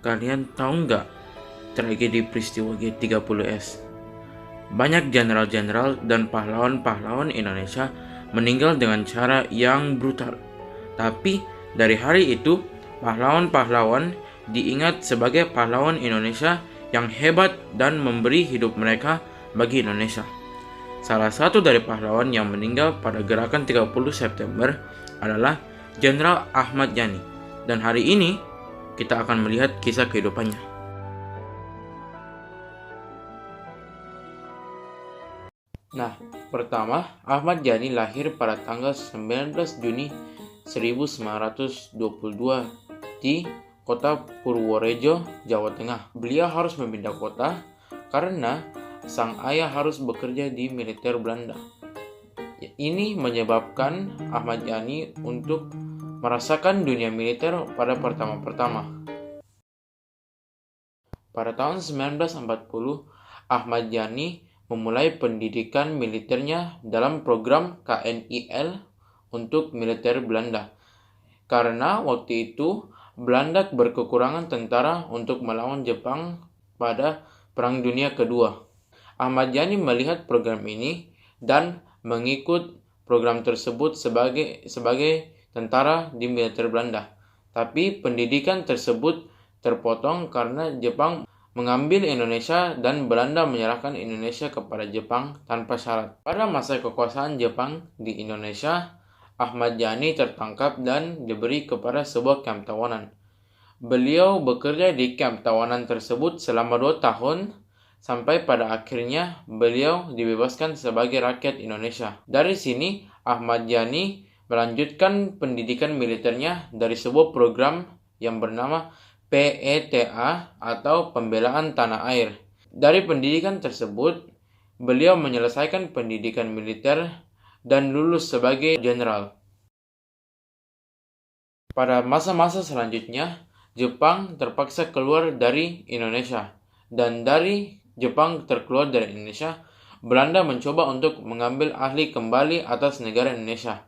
kalian tahu nggak tragedi peristiwa G30S? Banyak jenderal-jenderal dan pahlawan-pahlawan Indonesia meninggal dengan cara yang brutal. Tapi dari hari itu, pahlawan-pahlawan diingat sebagai pahlawan Indonesia yang hebat dan memberi hidup mereka bagi Indonesia. Salah satu dari pahlawan yang meninggal pada gerakan 30 September adalah Jenderal Ahmad Yani. Dan hari ini kita akan melihat kisah kehidupannya. Nah, pertama, Ahmad Yani lahir pada tanggal 19 Juni 1922 di kota Purworejo, Jawa Tengah. Beliau harus memindah kota karena sang ayah harus bekerja di militer Belanda. Ini menyebabkan Ahmad Yani untuk merasakan dunia militer pada pertama-pertama. Pada tahun 1940, Ahmad Yani memulai pendidikan militernya dalam program KNIL untuk militer Belanda. Karena waktu itu Belanda berkekurangan tentara untuk melawan Jepang pada Perang Dunia Kedua. Ahmad Yani melihat program ini dan mengikut program tersebut sebagai tentara di militer Belanda. Tapi pendidikan tersebut terpotong karena Jepang mengambil Indonesia dan Belanda menyerahkan Indonesia kepada Jepang tanpa syarat. Pada masa kekuasaan Jepang di Indonesia, Ahmad Yani tertangkap dan diberi kepada sebuah kamp tawanan. Beliau bekerja di kamp tawanan tersebut selama 2 tahun, sampai pada akhirnya beliau dibebaskan sebagai rakyat Indonesia. Dari sini, Ahmad Yani melanjutkan pendidikan militernya dari sebuah program yang bernama PETA atau Pembelaan Tanah Air. Dari pendidikan tersebut, beliau menyelesaikan pendidikan militer dan lulus sebagai jenderal. Pada masa-masa selanjutnya, Jepang terpaksa keluar dari Indonesia. Dan dari Jepang terkeluar dari Indonesia, Belanda mencoba untuk mengambil alih kembali atas negara Indonesia.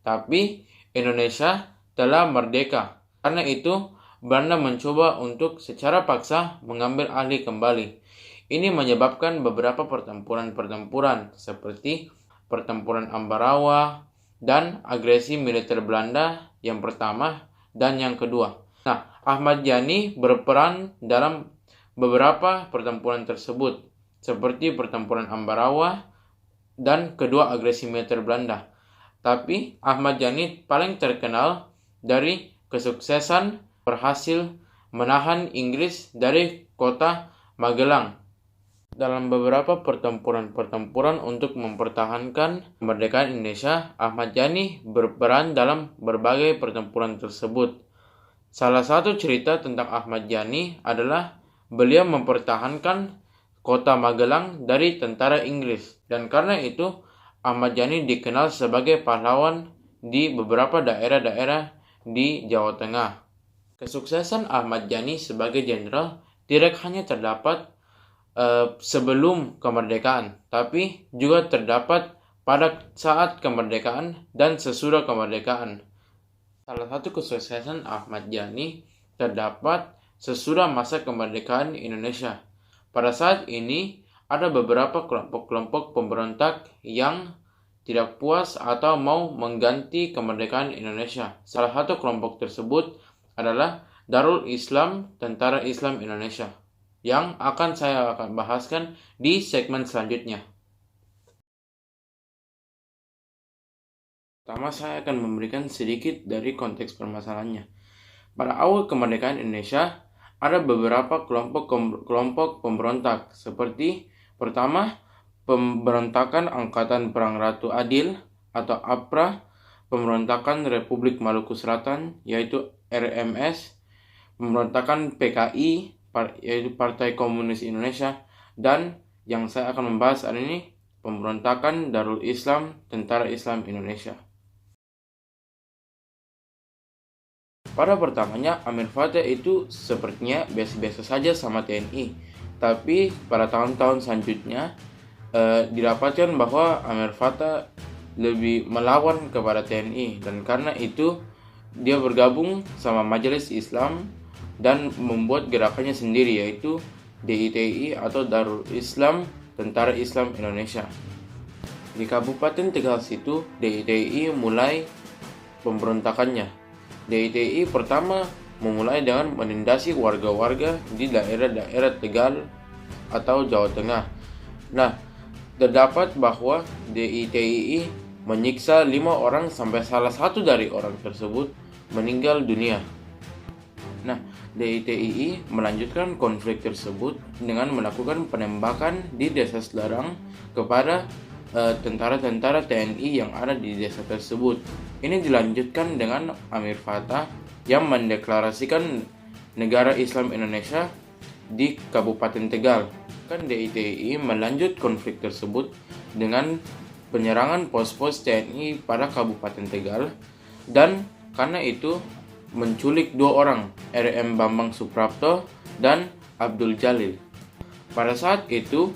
Tapi Indonesia telah merdeka. Karena itu, Belanda mencoba untuk secara paksa mengambil alih kembali. Ini menyebabkan beberapa pertempuran seperti pertempuran Ambarawa dan agresi militer Belanda yang pertama dan yang kedua. Nah, Ahmad Yani berperan dalam beberapa pertempuran tersebut, seperti pertempuran Ambarawa dan kedua agresi militer Belanda. Tapi Ahmad Yani paling terkenal dari kesuksesan berhasil menahan Inggris dari kota Magelang dalam beberapa pertempuran untuk mempertahankan kemerdekaan Indonesia. Ahmad Yani berperan dalam berbagai pertempuran tersebut. Salah satu cerita tentang Ahmad Yani adalah beliau mempertahankan kota Magelang dari tentara Inggris, dan karena itu Ahmad Yani dikenal sebagai pahlawan di beberapa daerah-daerah di Jawa Tengah. Kesuksesan Ahmad Yani sebagai jenderal tidak hanya terdapat sebelum kemerdekaan, tapi juga terdapat pada saat kemerdekaan dan sesudah kemerdekaan. Salah satu kesuksesan Ahmad Yani terdapat sesudah masa kemerdekaan Indonesia. Pada saat ini, ada beberapa kelompok-kelompok pemberontak yang tidak puas atau mau mengganti kemerdekaan Indonesia. Salah satu kelompok tersebut adalah Darul Islam Tentara Islam Indonesia, yang saya akan bahaskan di segmen selanjutnya. Pertama, saya akan memberikan sedikit dari konteks permasalahannya. Pada awal kemerdekaan Indonesia, ada beberapa kelompok pemberontak, seperti pertama, pemberontakan Angkatan Perang Ratu Adil atau APRA, pemberontakan Republik Maluku Selatan yaitu RMS, pemberontakan PKI yaitu Partai Komunis Indonesia, dan yang saya akan membahas hari ini, pemberontakan Darul Islam Tentara Islam Indonesia. Pada pertamanya, Amir Fatah itu sepertinya biasa-biasa saja sama TNI. Tapi pada tahun-tahun selanjutnya didapatkan bahwa Amir Fatah lebih melawan kepada TNI, dan karena itu dia bergabung sama Majelis Islam dan membuat gerakannya sendiri, yaitu DITI atau Darul Islam Tentara Islam Indonesia. Di Kabupaten Tegal situ, DITI mulai pemberontakannya. DITI pertama memulai dengan menindasi warga-warga di daerah-daerah Tegal atau Jawa Tengah. Nah, terdapat bahwa DITI menyiksa 5 orang sampai salah satu dari orang tersebut meninggal dunia. Nah, DITI melanjutkan konflik tersebut dengan melakukan penembakan di Desa Selarang kepada tentara-tentara TNI yang ada di desa tersebut. Ini dilanjutkan dengan Amir Fattah yang mendeklarasikan negara Islam Indonesia di Kabupaten Tegal. DITI melanjut konflik tersebut dengan penyerangan pos-pos TNI pada Kabupaten Tegal, dan karena itu menculik 2 orang, RM Bambang Suprapto dan Abdul Jalil. Pada saat itu,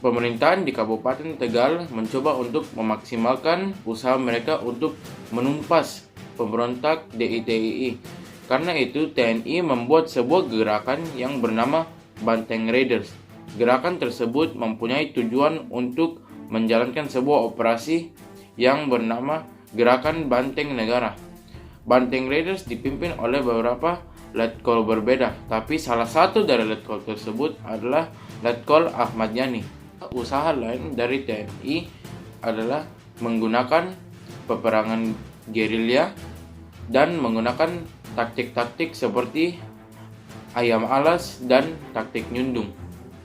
pemerintahan di Kabupaten Tegal mencoba untuk memaksimalkan usaha mereka untuk menumpas pemberontak DITI. Karena itu, TNI membuat sebuah gerakan yang bernama Banteng Raiders. Gerakan tersebut mempunyai tujuan untuk menjalankan sebuah operasi yang bernama Gerakan Banteng Negara. Banteng Raiders dipimpin oleh beberapa letkol berbeda, tapi salah satu dari letkol tersebut adalah Letkol Ahmad Yani. Usaha lain dari TNI adalah menggunakan peperangan gerilya dan menggunakan taktik-taktik seperti ayam alas dan taktik nyundung.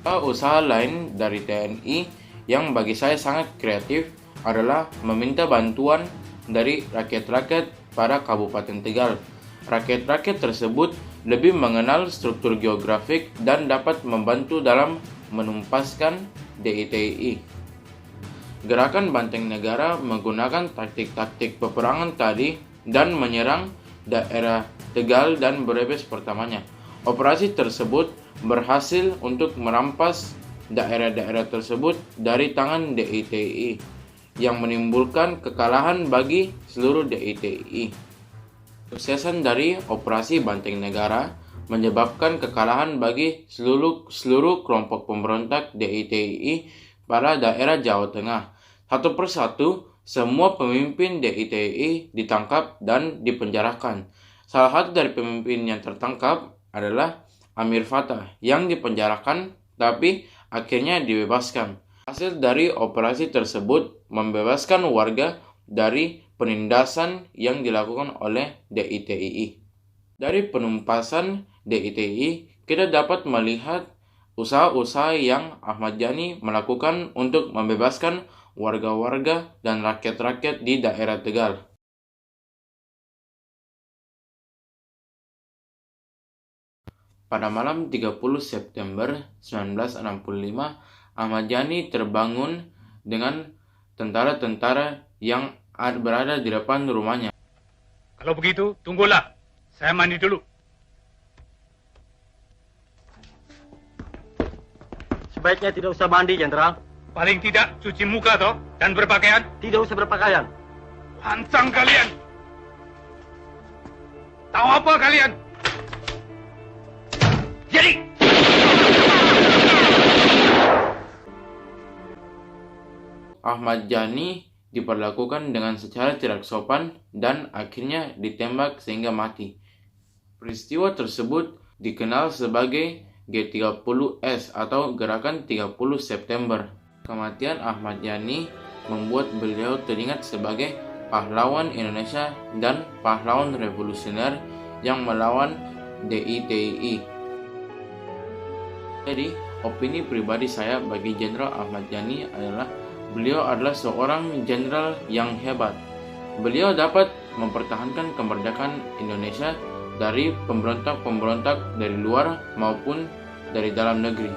Usaha lain dari TNI yang bagi saya sangat kreatif adalah meminta bantuan dari rakyat-rakyat pada Kabupaten Tegal. Rakyat-rakyat tersebut lebih mengenal struktur geografik dan dapat membantu dalam menumpaskan DITI. Gerakan Banteng Negara menggunakan taktik-taktik peperangan tadi dan menyerang daerah Tegal dan Brebes pertamanya. Operasi tersebut berhasil untuk merampas daerah-daerah tersebut dari tangan DITI, yang menimbulkan kekalahan bagi seluruh DITI. Suksesan dari operasi Banteng Negara menyebabkan kekalahan bagi seluruh kelompok pemberontak DITI pada daerah Jawa Tengah. Satu persatu, semua pemimpin DITI ditangkap dan dipenjarakan. Salah satu dari pemimpin yang tertangkap adalah Amir Fattah yang dipenjarakan tapi akhirnya dibebaskan. Hasil dari operasi tersebut membebaskan warga dari penindasan yang dilakukan oleh DITI. Dari penumpasan DITI, kita dapat melihat usaha-usaha yang Ahmad Yani melakukan untuk membebaskan warga-warga dan rakyat-rakyat di daerah Tegal. Pada malam 30 September 1965, Ahmad Yani terbangun dengan tentara-tentara yang berada di depan rumahnya. Kalau begitu, tunggulah. Saya mandi dulu. Sebaiknya tidak usah mandi, Jenderal. Paling tidak cuci muka toh dan berpakaian. Tidak usah berpakaian. Lancang kalian. Tahu apa kalian? Jadi. Ahmad Yani diperlakukan dengan secara tidak sopan dan akhirnya ditembak sehingga mati. Peristiwa tersebut dikenal sebagai G30S atau Gerakan 30 September. Kematian Ahmad Yani membuat beliau teringat sebagai pahlawan Indonesia dan pahlawan revolusioner yang melawan DITI. Jadi, opini pribadi saya bagi Jenderal Ahmad Yani adalah beliau adalah seorang jenderal yang hebat. Beliau dapat mempertahankan kemerdekaan Indonesia dari pemberontak-pemberontak dari luar maupun dari dalam negeri.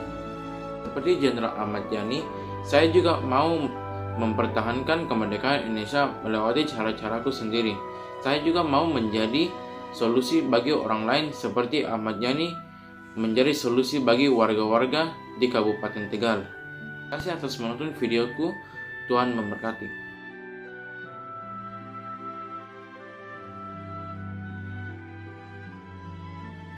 Seperti Jenderal Ahmad Yani, saya juga mau mempertahankan kemerdekaan Indonesia melewati cara-caraku sendiri. Saya juga mau menjadi solusi bagi orang lain seperti Ahmad Yani menjadi solusi bagi warga-warga di Kabupaten Tegal. Terima kasih atas menonton videoku. Tuhan memberkati.